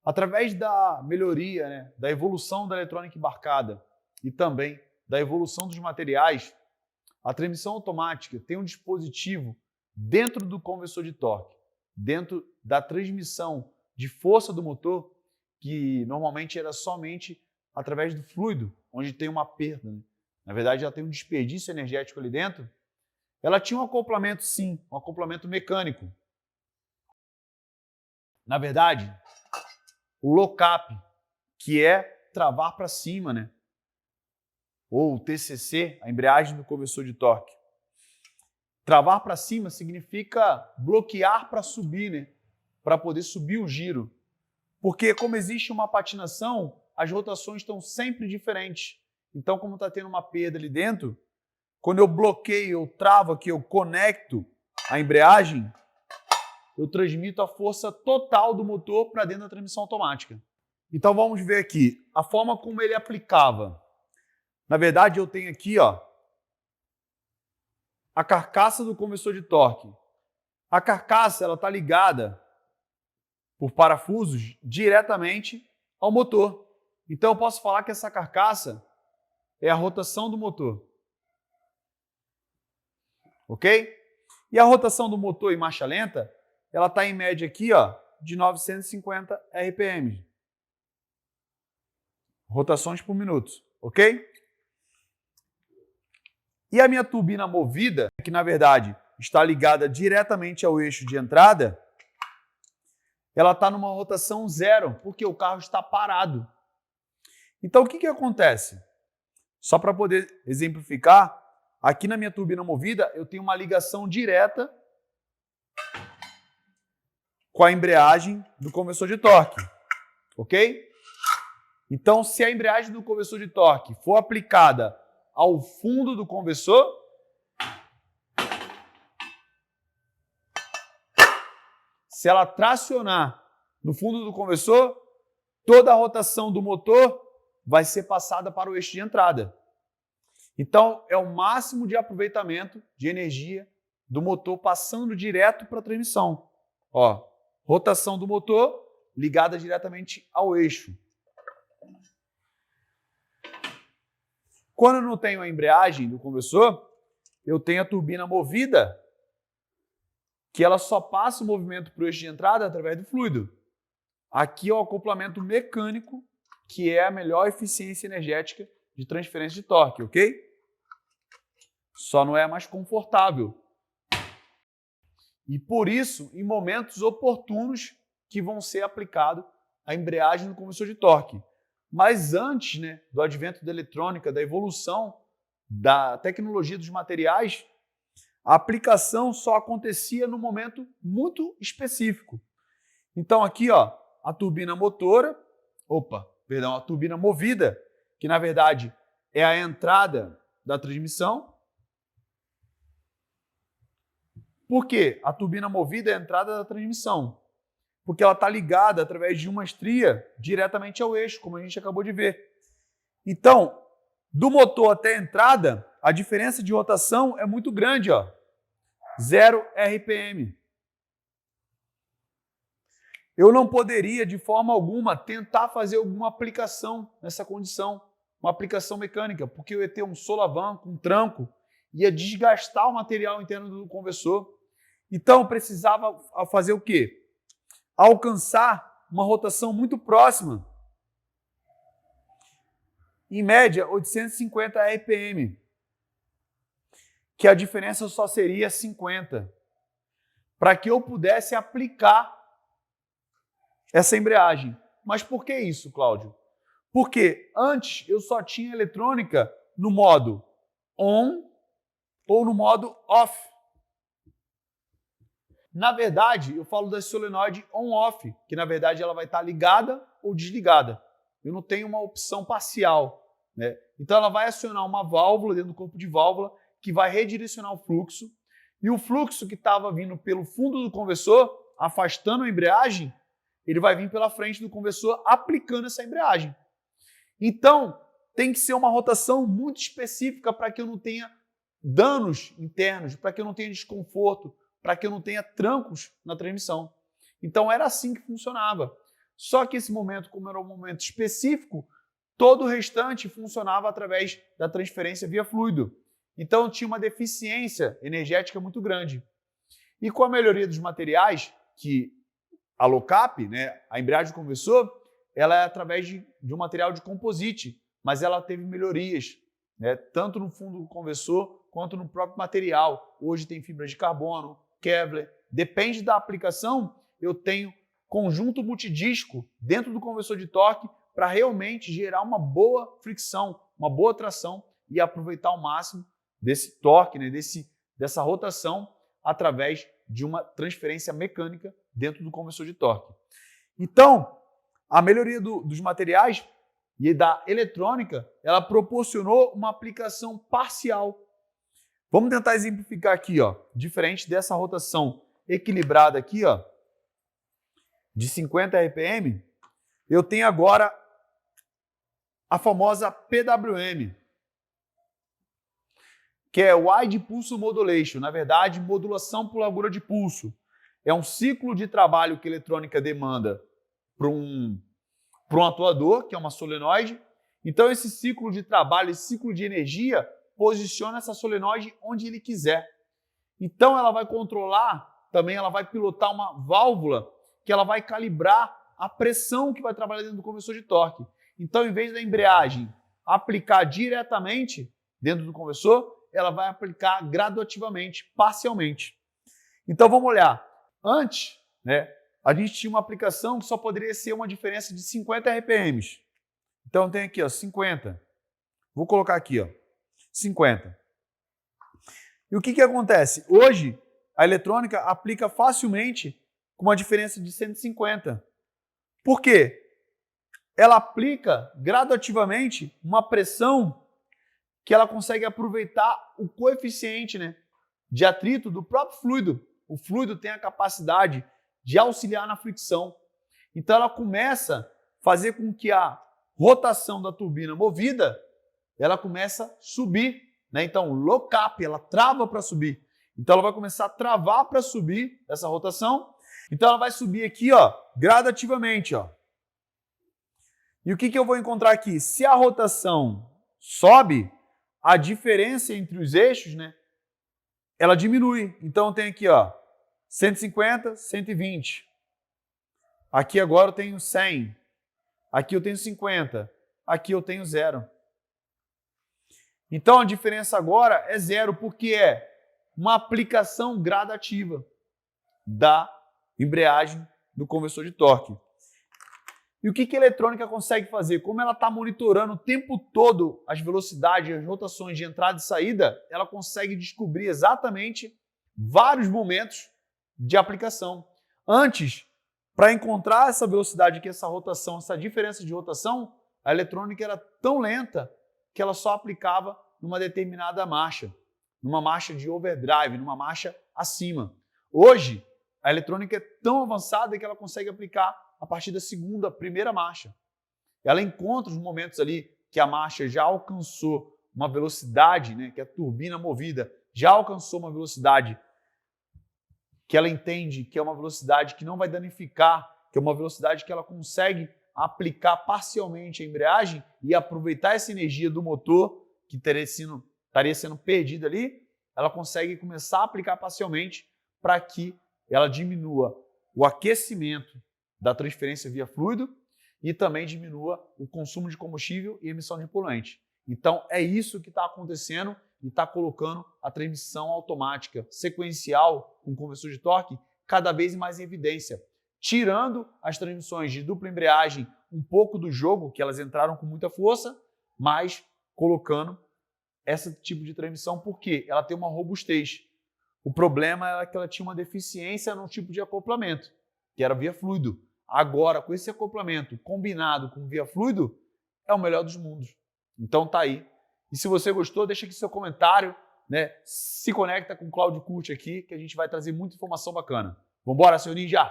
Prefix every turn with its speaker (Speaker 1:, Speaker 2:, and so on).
Speaker 1: Através da melhoria, né, da evolução da eletrônica embarcada e também da evolução dos materiais, a transmissão automática tem um dispositivo dentro do conversor de torque, dentro da transmissão de força do motor, que normalmente era somente através do fluido, onde tem uma perda, né? Na verdade, ela tem um desperdício energético ali dentro. Ela tinha um acoplamento, sim, um acoplamento mecânico. Na verdade, o lock-up, que é travar para cima, né? Ou o TCC, a embreagem do conversor de torque. Travar para cima significa bloquear para subir, né? Para poder subir o giro. Porque como existe uma patinação, as rotações estão sempre diferentes. Então, como está tendo uma perda ali dentro, quando eu bloqueio, eu travo aqui, eu conecto a embreagem, eu transmito a força total do motor para dentro da transmissão automática. Então vamos ver aqui a forma como ele aplicava. Na verdade, eu tenho aqui, ó, a carcaça do conversor de torque. A carcaça ela está ligada por parafusos diretamente ao motor. Então eu posso falar que essa carcaça é a rotação do motor. Ok? E a rotação do motor em marcha lenta, ela está em média aqui, ó, de 950 RPM. Rotações por minuto, ok? E a minha turbina movida, que na verdade está ligada diretamente ao eixo de entrada, ela está numa rotação zero, porque o carro está parado. Então o que acontece? Só para poder exemplificar, aqui na minha turbina movida eu tenho uma ligação direta com a embreagem do conversor de torque, ok? Então, se a embreagem do conversor de torque for aplicada ao fundo do conversor, se ela tracionar no fundo do conversor, toda a rotação do motor vai ser passada para o eixo de entrada. Então, é o máximo de aproveitamento de energia do motor passando direto para a transmissão. Ó, rotação do motor ligada diretamente ao eixo. Quando eu não tenho a embreagem do conversor, eu tenho a turbina movida, que ela só passa o movimento para o eixo de entrada através do fluido. Aqui é o acoplamento mecânico, que é a melhor eficiência energética de transferência de torque, ok? Só não é mais confortável. E por isso, em momentos oportunos, que vão ser aplicado a embreagem no conversor de torque. Mas antes, né, do advento da eletrônica, da evolução da tecnologia dos materiais, a aplicação só acontecia num momento muito específico. Então aqui, ó, a turbina motora, a turbina movida, que na verdade é a entrada da transmissão. Por quê? A turbina movida é a entrada da transmissão. Porque ela está ligada através de uma estria diretamente ao eixo, como a gente acabou de ver. Então, do motor até a entrada, a diferença de rotação é muito grande, ó. 0 RPM. Eu não poderia, de forma alguma, tentar fazer alguma aplicação nessa condição, uma aplicação mecânica, porque eu ia ter um solavanco, um tranco, ia desgastar o material interno do conversor. Então, eu precisava fazer o quê? Alcançar uma rotação muito próxima, em média 850 RPM, que a diferença só seria 50, para que eu pudesse aplicar essa embreagem. Mas por que isso, Cláudio? Porque antes eu só tinha eletrônica no modo on ou no modo off. Na verdade, eu falo da solenoide on-off, que na verdade ela vai estar ligada ou desligada. Eu não tenho uma opção parcial, né? Então ela vai acionar uma válvula dentro do corpo de válvula que vai redirecionar o fluxo. E o fluxo que estava vindo pelo fundo do conversor, afastando a embreagem, ele vai vir pela frente do conversor aplicando essa embreagem. Então, tem que ser uma rotação muito específica para que eu não tenha danos internos, para que eu não tenha desconforto, para que eu não tenha trancos na transmissão. Então era assim que funcionava. Só que esse momento, como era um momento específico, todo o restante funcionava através da transferência via fluido. Então tinha uma deficiência energética muito grande. E com a melhoria dos materiais, que a low-cap, né, a embreagem do conversor, ela é através de um material de composite, mas ela teve melhorias, né, tanto no fundo do conversor quanto no próprio material. Hoje tem fibra de carbono, Kevlar. Depende da aplicação, eu tenho conjunto multidisco dentro do conversor de torque para realmente gerar uma boa fricção, uma boa tração e aproveitar ao máximo desse torque, né, dessa rotação através de uma transferência mecânica dentro do conversor de torque. Então, a melhoria dos materiais e da eletrônica, ela proporcionou uma aplicação parcial. Vamos tentar exemplificar aqui, ó, diferente dessa rotação equilibrada aqui, ó, de 50 RPM, eu tenho agora a famosa PWM, que é Wide Pulse Modulation, na verdade, modulação por largura de pulso. É um ciclo de trabalho que a eletrônica demanda para um atuador, que é uma solenoide. Então, esse ciclo de trabalho, esse ciclo de energia, posiciona essa solenoide onde ele quiser. Então, ela vai controlar, também ela vai pilotar uma válvula que ela vai calibrar a pressão que vai trabalhar dentro do conversor de torque. Então, em vez da embreagem aplicar diretamente dentro do conversor, ela vai aplicar gradativamente, parcialmente. Então, vamos olhar. Antes, né, a gente tinha uma aplicação que só poderia ser uma diferença de 50 RPMs. Então, tem aqui, ó, 50. Vou colocar aqui, ó, 50. E o que acontece? Hoje, a eletrônica aplica facilmente com uma diferença de 150. Por quê? Ela aplica gradativamente uma pressão que ela consegue aproveitar o coeficiente, né, de atrito do próprio fluido. O fluido tem a capacidade de auxiliar na fricção. Então ela começa a fazer com que a rotação da turbina movida, ela começa a subir, né? Então low-cap, ela trava para subir. Então ela vai começar a travar para subir essa rotação. Então ela vai subir aqui, ó, gradativamente, ó. E o que eu vou encontrar aqui? Se a rotação sobe, a diferença entre os eixos, né, ela diminui. Então tem aqui, ó, 150, 120. Aqui agora eu tenho 100. Aqui eu tenho 50. Aqui eu tenho 0. Então a diferença agora é 0, porque é uma aplicação gradativa da embreagem do conversor de torque. E o que a eletrônica consegue fazer? Como ela está monitorando o tempo todo as velocidades, as rotações de entrada e saída, ela consegue descobrir exatamente vários momentos de aplicação. Antes, para encontrar essa velocidade aqui, essa rotação, essa diferença de rotação, a eletrônica era tão lenta que ela só aplicava numa determinada marcha, numa marcha de overdrive, numa marcha acima. Hoje, a eletrônica é tão avançada que ela consegue aplicar a partir da segunda, primeira marcha. Ela encontra os momentos ali que a marcha já alcançou uma velocidade, né, que a turbina movida já alcançou uma velocidade que ela entende que é uma velocidade que não vai danificar, que é uma velocidade que ela consegue aplicar parcialmente a embreagem e aproveitar essa energia do motor que estaria sendo perdida ali, ela consegue começar a aplicar parcialmente para que ela diminua o aquecimento da transferência via fluido e também diminua o consumo de combustível e emissão de poluente. Então, é isso que está acontecendo e está colocando a transmissão automática sequencial com conversor de torque cada vez mais em evidência, tirando as transmissões de dupla embreagem um pouco do jogo, que elas entraram com muita força, mas colocando esse tipo de transmissão porque ela tem uma robustez. O problema era que ela tinha uma deficiência no tipo de acoplamento, que era via fluido. Agora, com esse acoplamento combinado com via fluido, é o melhor dos mundos. Então tá aí. E se você gostou, deixa aqui seu comentário, né? Se conecta com o Cláudio Curti aqui, que a gente vai trazer muita informação bacana. Vambora, seu ninja!